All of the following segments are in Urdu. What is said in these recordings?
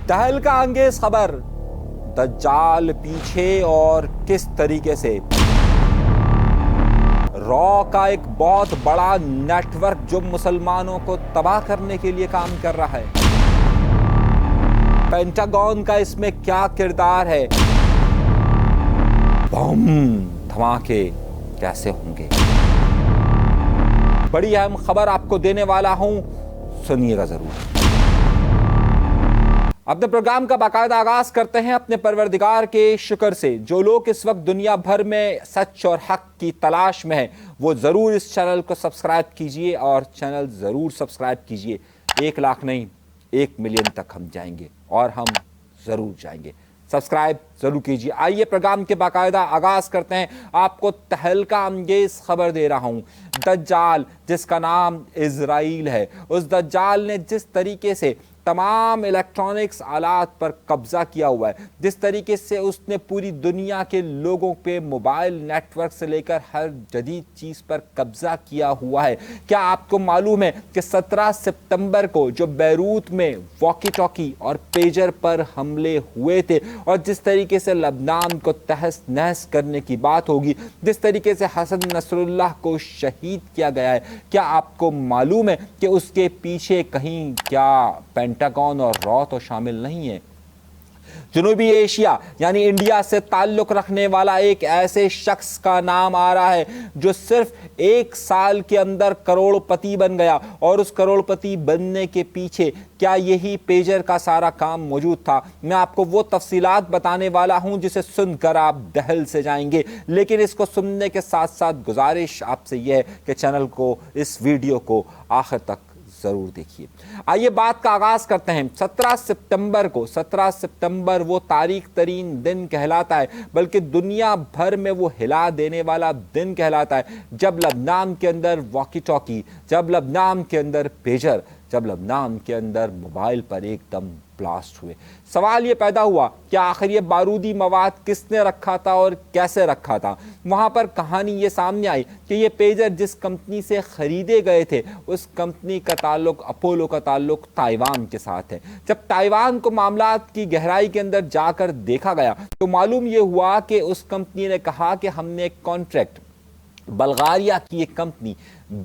تہلکہ انگیز خبر، دجال پیچھے اور کس طریقے سے۔ را کا ایک بہت بڑا نیٹ ورک جو مسلمانوں کو تباہ کرنے کے لیے کام کر رہا ہے، پینٹاگون کا اس میں کیا کردار ہے، بم دھماکے کیسے ہوں گے، بڑی اہم خبر آپ کو دینے والا ہوں، سنیے گا ضرور۔ اپنے پروگرام کا باقاعدہ آغاز کرتے ہیں اپنے پروردگار کے شکر سے۔ جو لوگ اس وقت دنیا بھر میں سچ اور حق کی تلاش میں ہیں وہ ضرور اس چینل کو سبسکرائب کیجئے، اور چینل ضرور سبسکرائب کیجئے۔ 1 لاکھ نہیں، 1 ملین تک ہم جائیں گے، اور ہم ضرور جائیں گے۔ سبسکرائب ضرور کیجئے۔ آئیے پروگرام کے باقاعدہ آغاز کرتے ہیں۔ آپ کو تہلکہ انگیز خبر دے رہا ہوں۔ دجال، جس کا نام اسرائیل ہے، اس دجال نے جس طریقے سے تمام الیکٹرانکس آلات پر قبضہ کیا ہوا ہے، جس طریقے سے اس نے پوری دنیا کے لوگوں پہ موبائل نیٹ ورک سے لے کر ہر جدید چیز پر قبضہ کیا ہوا ہے۔ کیا آپ کو معلوم ہے کہ 17 ستمبر کو جو بیروت میں واکی ٹاکی اور پیجر پر حملے ہوئے تھے، اور جس طریقے سے لبنان کو تہس نہس کرنے کی بات ہوگی، جس طریقے سے حسن نصر اللہ کو شہید کیا گیا ہے، کیا آپ کو معلوم ہے کہ اس کے پیچھے کہیں کیا پینٹاگون اور را تو شامل نہیں ہے؟ جنوبی ایشیا یعنی انڈیا سے تعلق رکھنے والا ایک ایسے شخص کا نام آ رہا ہے جو صرف 1 سال کے اندر کروڑ پتی بن گیا، اور اس کروڑ پتی بننے کے پیچھے کیا یہی پیجر کا سارا کام موجود تھا؟ میں آپ کو وہ تفصیلات بتانے والا ہوں جسے سن کر آپ دہل سے جائیں گے، لیکن اس کو سننے کے ساتھ ساتھ گزارش آپ سے یہ ہے کہ چینل کو، اس ویڈیو کو آخر تک ضرور دیکھیے۔ آئیے بات کا آغاز کرتے ہیں۔ 17 ستمبر وہ تاریخ ترین دن کہلاتا ہے، بلکہ دنیا بھر میں وہ ہلا دینے والا دن کہلاتا ہے، جب لبنان کے اندر واکی ٹاکی، جب لبنان کے اندر پیجر، جب لبنان کے اندر موبائل پر ایک دم بلاسٹ ہوئے۔ سوال یہ پیدا ہوا کہ آخر یہ بارودی مواد کس نے رکھا تھا اور کیسے رکھا تھا؟ وہاں پر کہانی یہ سامنے آئی کہ یہ پیجر جس کمپنی سے خریدے گئے تھے، اس کمپنی کا تعلق، اپولو کا تعلق تائیوان کے ساتھ ہے۔ جب تائیوان کو معاملات کی گہرائی کے اندر جا کر دیکھا گیا تو معلوم یہ ہوا کہ اس کمپنی نے کہا کہ ہم نے ایک کانٹریکٹ بلغاریہ کی ایک کمپنی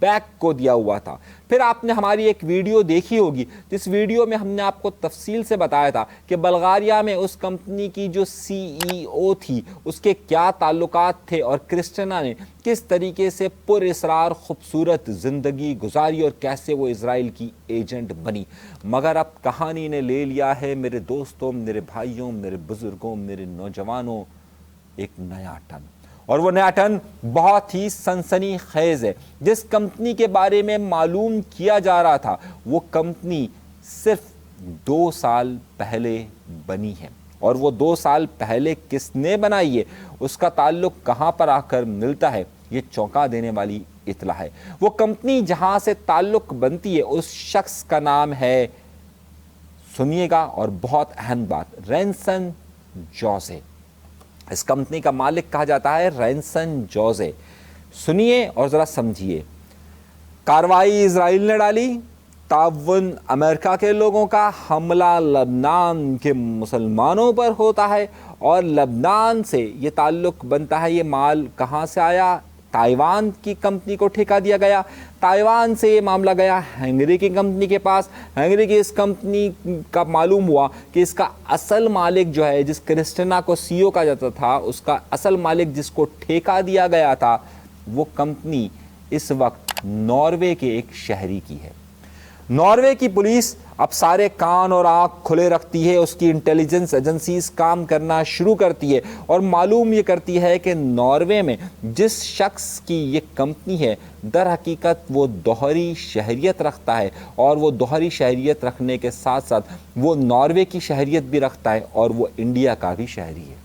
بیک کو دیا ہوا تھا۔ پھر آپ نے ہماری ایک ویڈیو دیکھی ہوگی، جس ویڈیو میں ہم نے آپ کو تفصیل سے بتایا تھا کہ بلغاریہ میں اس کمپنی کی جو CEO تھی اس کے کیا تعلقات تھے، اور کرسٹینا نے کس طریقے سے پر اسرار خوبصورت زندگی گزاری اور کیسے وہ اسرائیل کی ایجنٹ بنی۔ مگر اب کہانی نے لے لیا ہے میرے دوستوں، میرے بھائیوں، میرے بزرگوں، میرے نوجوانوں، ایک نیا ٹرن، اور وہ نیا ٹرن بہت ہی سنسنی خیز ہے۔ جس کمپنی کے بارے میں معلوم کیا جا رہا تھا، وہ کمپنی صرف 2 سال پہلے بنی ہے، اور وہ 2 سال پہلے کس نے بنائی ہے، اس کا تعلق کہاں پر آ کر ملتا ہے، یہ چونکا دینے والی اطلاع ہے۔ وہ کمپنی جہاں سے تعلق بنتی ہے، اس شخص کا نام ہے، سنیے گا اور بہت اہم بات، رینسن جوزے۔ اس کمپنی کا مالک کہا جاتا ہے رینسن جوزے۔ سنیے اور ذرا سمجھیے۔ کارروائی اسرائیل نے ڈالی، تعاون امریکہ کے لوگوں کا، حملہ لبنان کے مسلمانوں پر ہوتا ہے، اور لبنان سے یہ تعلق بنتا ہے۔ یہ مال کہاں سے آیا؟ تائیوان کی کمپنی کو ٹھیکا دیا گیا، تائیوان سے یہ معاملہ گیا ہنگری کی کمپنی کے پاس، ہنگری کی اس کمپنی کا معلوم ہوا کہ اس کا اصل مالک جو ہے، جس کرسٹینا کو CEO کہا جاتا تھا، اس کا اصل مالک جس کو ٹھیکا دیا گیا تھا، وہ کمپنی اس وقت ناروے کے ایک شہری کی ہے۔ ناروے کی پولیس اب سارے کان اور آنکھ کھلے رکھتی ہے، اس کی انٹیلیجنس ایجنسیز کام کرنا شروع کرتی ہے، اور معلوم یہ کرتی ہے کہ ناروے میں جس شخص کی یہ کمپنی ہے، در حقیقت وہ دوہری شہریت رکھتا ہے، اور وہ دوہری شہریت رکھنے کے ساتھ ساتھ وہ ناروے کی شہریت بھی رکھتا ہے، اور وہ انڈیا کا بھی شہری ہے۔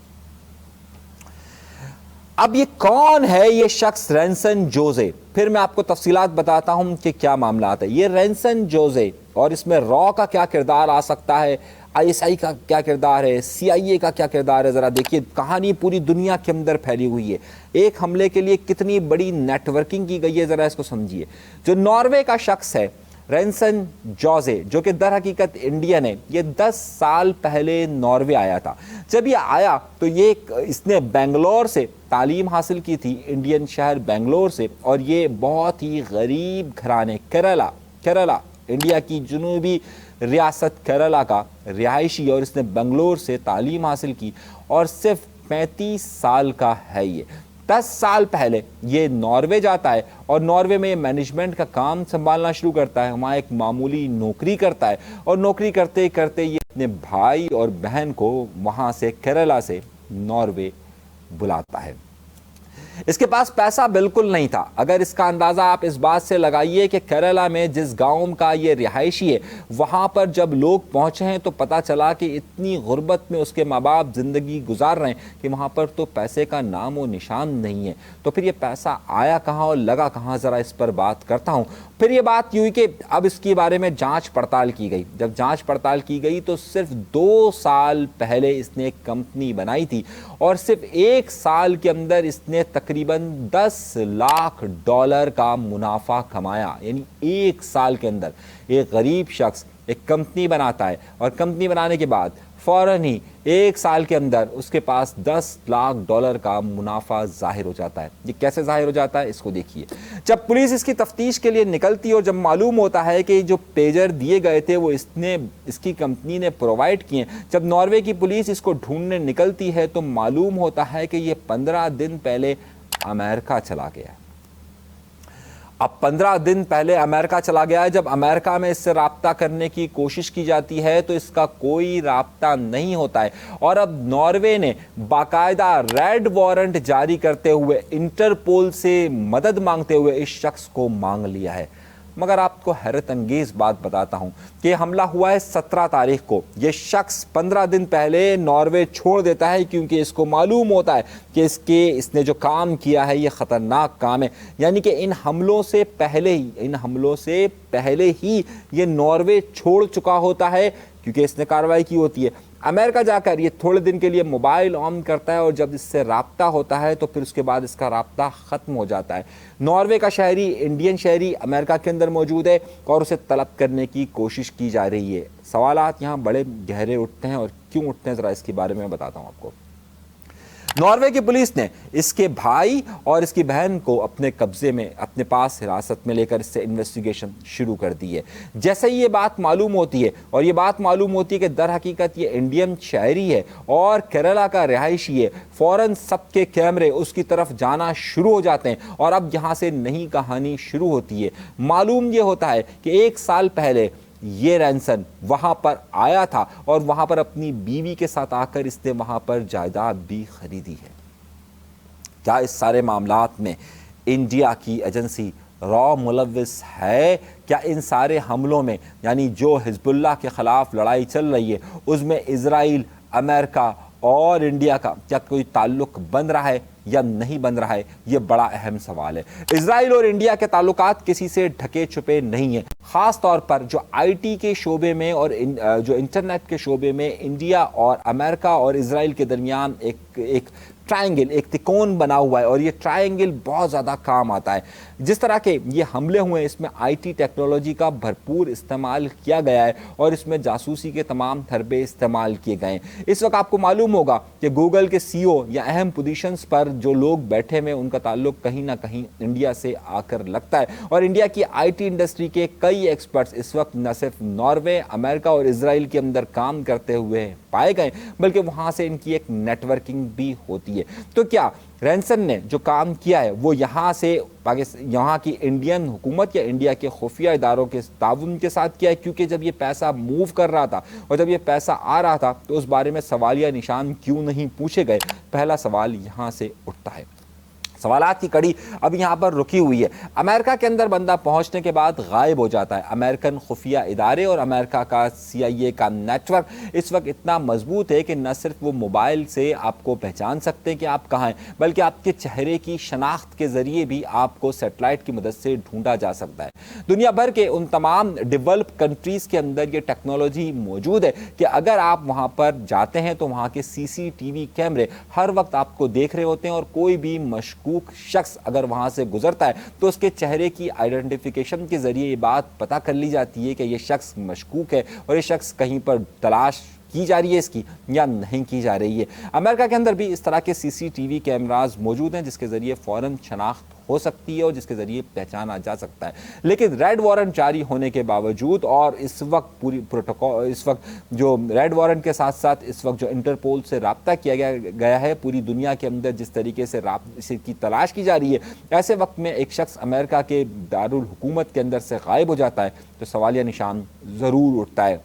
اب یہ کون ہے یہ شخص رینسن جوزے؟ پھر میں آپ کو تفصیلات بتاتا ہوں کہ کیا معاملات ہے۔ یہ رینسن جوزے، اور اس میں را کا کیا کردار آ سکتا ہے، ISI کا کیا کردار ہے، CIA کا کیا کردار ہے، ذرا دیکھیے۔ کہانی پوری دنیا کے اندر پھیلی ہوئی ہے، ایک حملے کے لیے کتنی بڑی نیٹ ورکنگ کی گئی ہے، ذرا اس کو سمجھیے۔ جو ناروے کا شخص ہے رینسن جوزے جو کہ در حقیقت انڈین ہے، یہ 10 سال پہلے ناروے آیا تھا۔ جب یہ آیا تو اس نے بنگلور سے تعلیم حاصل کی تھی، انڈین شہر بنگلور سے، اور یہ بہت ہی غریب گھرانے کیرلا انڈیا کی جنوبی ریاست کیرلا کا رہائشی، اور اس نے بنگلور سے تعلیم حاصل کی اور صرف 35 سال کا ہے۔ یہ 10 سال پہلے یہ ناروے جاتا ہے اور ناروے میں مینجمنٹ کا کام سنبھالنا شروع کرتا ہے، وہاں ایک معمولی نوکری کرتا ہے، اور نوکری کرتے کرتے یہ اپنے بھائی اور بہن کو وہاں سے کیرلا سے ناروے بلاتا ہے۔ اس کے پاس پیسہ بالکل نہیں تھا۔ اگر اس کا اندازہ آپ اس بات سے لگائیے کہ کیرلا میں جس گاؤں کا یہ رہائشی ہے، وہاں پر جب لوگ پہنچے ہیں تو پتہ چلا کہ اتنی غربت میں اس کے ماں باپ زندگی گزار رہے ہیں کہ وہاں پر تو پیسے کا نام و نشان نہیں ہے۔ تو پھر یہ پیسہ آیا کہاں اور لگا کہاں، ذرا اس پر بات کرتا ہوں۔ پھر یہ بات یوں کہ اب اس کے بارے میں جانچ پڑتال کی گئی۔ جب جانچ پڑتال کی گئی تو صرف 2 سال پہلے اس نے ایک کمپنی بنائی تھی، اور صرف 1 سال کے اندر اس نے تقریباً $10 لاکھ کا منافع کمایا۔ یعنی 1 سال کے اندر ایک غریب شخص ایک کمپنی بناتا ہے، اور کمپنی بنانے کے بعد فوراً ہی 1 سال کے اندر اس کے پاس $10 لاکھ کا منافع ظاہر ہو جاتا ہے۔ یہ کیسے ظاہر ہو جاتا ہے اس کو دیکھیے۔ جب پولیس اس کی تفتیش کے لیے نکلتی اور جب معلوم ہوتا ہے کہ جو پیجر دیے گئے تھے وہ اس کی کمپنی نے پرووائڈ کیے، جب ناروے کی پولیس اس کو ڈھونڈنے نکلتی ہے تو معلوم ہوتا ہے کہ یہ 15 دن پہلے امریکہ چلا گیا ہے۔ اب 15 دن پہلے امریکہ چلا گیا ہے۔ جب امریکہ میں اس سے رابطہ کرنے کی کوشش کی جاتی ہے تو اس کا کوئی رابطہ نہیں ہوتا ہے، اور اب ناروے نے باقاعدہ ریڈ وارنٹ جاری کرتے ہوئے انٹرپول سے مدد مانگتے ہوئے اس شخص کو مانگ لیا ہے۔ مگر آپ کو حیرت انگیز بات بتاتا ہوں کہ حملہ ہوا ہے 17 تاریخ کو۔ یہ شخص 15 دن پہلے ناروے چھوڑ دیتا ہے کیونکہ اس کو معلوم ہوتا ہے کہ اس نے جو کام کیا ہے یہ خطرناک کام ہے۔ یعنی کہ ان حملوں سے پہلے ہی یہ ناروے چھوڑ چکا ہوتا ہے، کیونکہ اس نے کارروائی کی ہوتی ہے۔ امریکہ جا کر یہ تھوڑے دن کے لیے موبائل آن کرتا ہے، اور جب اس سے رابطہ ہوتا ہے تو پھر اس کے بعد اس کا رابطہ ختم ہو جاتا ہے۔ ناروے کا شہری، انڈین شہری امریکہ کے اندر موجود ہے اور اسے طلب کرنے کی کوشش کی جا رہی ہے۔ سوالات یہاں بڑے گہرے اٹھتے ہیں، اور کیوں اٹھتے ہیں ذرا اس کے بارے میں بتاتا ہوں آپ کو۔ ناروے کی پولیس نے اس کے بھائی اور اس کی بہن کو اپنے قبضے میں، اپنے پاس حراست میں لے کر اس سے انویسٹیگیشن شروع کر دی ہے۔ جیسے ہی یہ بات معلوم ہوتی ہے، اور یہ بات معلوم ہوتی ہے کہ در حقیقت یہ انڈین شہری ہے اور کیرلا کا رہائشی ہے، فوراً سب کے کیمرے اس کی طرف جانا شروع ہو جاتے ہیں، اور اب یہاں سے نئی کہانی شروع ہوتی ہے۔ معلوم یہ ہوتا ہے کہ 1 سال پہلے یہ رینسن وہاں پر آیا تھا، اور وہاں پر اپنی بیوی کے ساتھ آ کر اس نے وہاں پر جائیداد بھی خریدی ہے۔ کیا اس سارے معاملات میں انڈیا کی ایجنسی را ملوث ہے؟ کیا ان سارے حملوں میں، یعنی جو حزب اللہ کے خلاف لڑائی چل رہی ہے، اس میں اسرائیل، امریکہ اور انڈیا کا کیا کوئی تعلق بن رہا ہے یا نہیں بن رہا ہے؟ یہ بڑا اہم سوال ہے۔ اسرائیل اور انڈیا کے تعلقات کسی سے ڈھکے چھپے نہیں ہیں، خاص طور پر جو آئی ٹی کے شعبے میں اور جو انٹرنیٹ کے شعبے میں انڈیا اور امریکہ اور اسرائیل کے درمیان ایک ٹرائنگل، ایک تکون بنا ہوا ہے، اور یہ ٹرائنگل بہت زیادہ کام آتا ہے۔ جس طرح کے یہ حملے ہوئے اس میں آئی ٹی ٹیکنالوجی کا بھرپور استعمال کیا گیا ہے، اور اس میں جاسوسی کے تمام حربے استعمال کیے گئے ہیں۔ اس وقت آپ کو معلوم ہوگا کہ گوگل کے سی او یا اہم پوزیشنز پر جو لوگ بیٹھے ہوئے ان کا تعلق کہیں نہ کہیں انڈیا سے آ کر لگتا ہے، اور انڈیا کی آئی ٹی انڈسٹری کے کئی ایکسپرٹس اس وقت نہ صرف ناروے، امریکہ اور اسرائیل کے اندر کام کرتے ہوئے پائے گئے، بلکہ وہاں سے ان کی ایک نیٹ ورکنگ بھی ہوتی ہے۔ تو کیا رینسن نے جو کام کیا ہے وہ یہاں کی انڈین حکومت یا انڈیا کے خفیہ اداروں کے تعاون کے ساتھ کیا ہے؟ کیونکہ جب یہ پیسہ موو کر رہا تھا اور جب یہ پیسہ آ رہا تھا تو اس بارے میں سوالیہ نشان کیوں نہیں پوچھے گئے؟ پہلا سوال یہاں سے اٹھتا ہے۔ سوالات کی کڑی اب یہاں پر رکی ہوئی ہے۔ امریکہ کے اندر بندہ پہنچنے کے بعد غائب ہو جاتا ہے۔ امریکن خفیہ ادارے اور امریکہ کا CIA کا نیٹ ورک اس وقت اتنا مضبوط ہے کہ نہ صرف وہ موبائل سے آپ کو پہچان سکتے ہیں کہ آپ کہاں ہیں، بلکہ آپ کے چہرے کی شناخت کے ذریعے بھی آپ کو سیٹلائٹ کی مدد سے ڈھونڈا جا سکتا ہے۔ دنیا بھر کے ان تمام ڈیولپ کنٹریز کے اندر یہ ٹیکنالوجی موجود ہے کہ اگر آپ وہاں پر جاتے ہیں تو وہاں کے CCTV کیمرے ہر وقت آپ کو دیکھ رہے ہوتے ہیں، اور کوئی بھی مشکوک مشکوک شخص اگر وہاں سے گزرتا ہے تو اس کے چہرے کی آئیڈینٹیفیکیشن کے ذریعے یہ بات پتہ کر لی جاتی ہے کہ یہ شخص مشکوک ہے اور یہ شخص کہیں پر تلاش کی جا رہی ہے اس کی یا نہیں کی جا رہی ہے۔ امریکہ کے اندر بھی اس طرح کے سی سی ٹی وی کیمراز موجود ہیں جس کے ذریعے فوراً شناخت ہو سکتی ہے اور جس کے ذریعے پہچانا جا سکتا ہے، لیکن ریڈ وارنٹ جاری ہونے کے باوجود اور اس وقت پوری پروٹوکول، اس وقت جو ریڈ وارنٹ کے ساتھ ساتھ اس وقت جو انٹرپول سے رابطہ کیا گیا ہے پوری دنیا کے اندر جس طریقے سے اس کی تلاش کی جا رہی ہے، ایسے وقت میں ایک شخص امریکہ کے دارالحکومت کے اندر سے غائب ہو جاتا ہے تو سوالیہ نشان ضرور اٹھتا ہے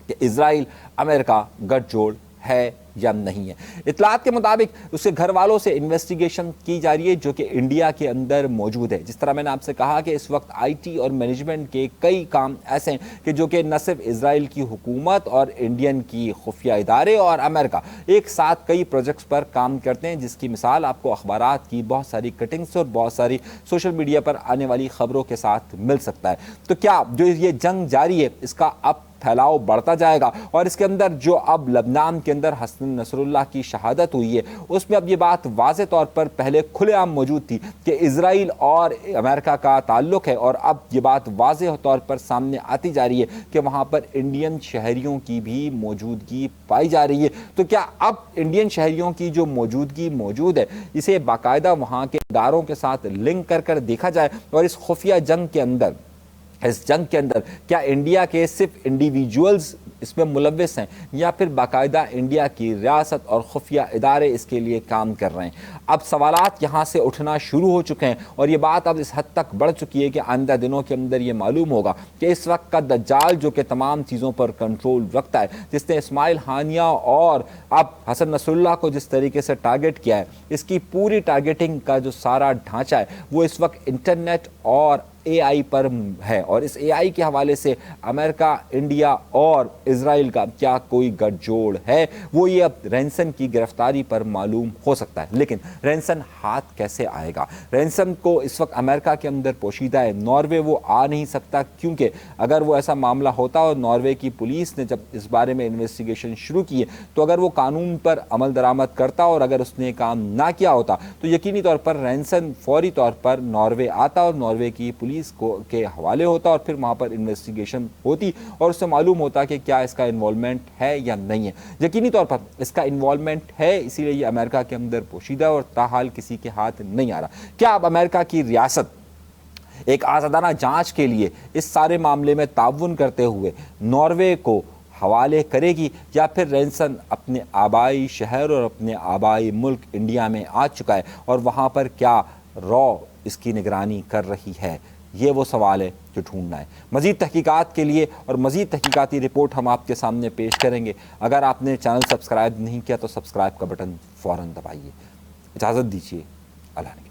کہ اسرائیل امریکہ گٹھ جوڑ ہے یا نہیں ہے۔ اطلاعات کے مطابق اس کے گھر والوں سے انویسٹیگیشن کی جا رہی ہے جو کہ انڈیا کے اندر موجود ہے۔ جس طرح میں نے آپ سے کہا کہ اس وقت آئی ٹی اور مینجمنٹ کے کئی کام ایسے ہیں کہ جو کہ نہ صرف اسرائیل کی حکومت اور انڈین کی خفیہ ادارے اور امریکہ ایک ساتھ کئی پروجیکٹس پر کام کرتے ہیں، جس کی مثال آپ کو اخبارات کی بہت ساری کٹنگس اور بہت ساری سوشل میڈیا پر آنے والی خبروں کے ساتھ مل سکتا ہے۔ تو کیا جو یہ جنگ جاری ہے اس کا اب پھیلاؤ بڑھتا جائے گا اور اس کے اندر جو اب لبنان کے اندر حسن نصر اللہ کی شہادت ہوئی ہے اس میں اب یہ بات واضح طور پر پہلے کھلے عام موجود تھی کہ اسرائیل اور امریکہ کا تعلق ہے اور اب یہ بات واضح طور پر سامنے آتی جا رہی ہے کہ وہاں پر انڈین شہریوں کی بھی موجودگی پائی جا رہی ہے۔ تو کیا اب انڈین شہریوں کی جو موجودگی موجود ہے اسے باقاعدہ وہاں کے اداروں کے ساتھ لنک کر دیکھا جائے اور اس خفیہ جنگ کے اندر کیا انڈیا کے صرف انڈیویجولز اس میں ملوث ہیں یا پھر باقاعدہ انڈیا کی ریاست اور خفیہ ادارے اس کے لیے کام کر رہے ہیں؟ اب سوالات یہاں سے اٹھنا شروع ہو چکے ہیں اور یہ بات اب اس حد تک بڑھ چکی ہے کہ آئندہ دنوں کے اندر یہ معلوم ہوگا کہ اس وقت کا دجال جو کہ تمام چیزوں پر کنٹرول رکھتا ہے، جس نے اسماعیل ہانیہ اور اب حسن نصر اللہ کو جس طریقے سے ٹارگٹ کیا ہے، اس کی پوری ٹارگٹنگ کا جو سارا ڈھانچہ ہے وہ اس وقت انٹرنیٹ اور اے آئی پر ہے اور اس اے آئی کے حوالے سے امریکہ، انڈیا اور اسرائیل کا کیا کوئی گٹھ جوڑ ہے وہ یہ اب رینسن کی گرفتاری پر معلوم ہو سکتا ہے۔ لیکن رینسن ہاتھ کیسے آئے گا؟ رینسن کو اس وقت امریکہ کے اندر پوشیدہ ہے، ناروے وہ آ نہیں سکتا کیونکہ اگر وہ ایسا معاملہ ہوتا اور ناروے کی پولیس نے جب اس بارے میں انویسٹیگیشن شروع کی ہے تو اگر وہ قانون پر عمل درآمد کرتا اور اگر اس نے کام نہ کیا ہوتا تو یقینی طور پر رینسن فوری طور پر ناروے آتا اور ناروے کی پولیس کے حوالے ہوتا اور پھر وہاں پر انویسٹیگیشن ہوتی اور اس سے معلوم ہوتا کہ کیا اس کا انوالومنٹ ہے یا نہیں ہے۔ یقینی طور پر اس کا انوالومنٹ ہے، اسی لیے یہ امریکہ کے اندر پوشیدہ اور تاحال کسی کے ہاتھ نہیں آ رہا۔ کیا اب امریکہ کی ریاست ایک آزادانہ جانچ کے لیے اس سارے معاملے میں تعاون کرتے ہوئے ناروے کو حوالے کرے گی یا پھر رینسن اپنے آبائی شہر اور اپنے آبائی ملک انڈیا میں آ چکا ہے اور وہاں پر کیا را اس کی نگرانی کر رہی ہے؟ یہ وہ سوال ہے جو ڈھونڈنا ہے۔ مزید تحقیقات کے لیے اور مزید تحقیقاتی رپورٹ ہم آپ کے سامنے پیش کریں گے۔ اگر آپ نے چینل سبسکرائب نہیں کیا تو سبسکرائب کا بٹن فوراً دبائیے۔ اجازت دیجیے، اللہ نے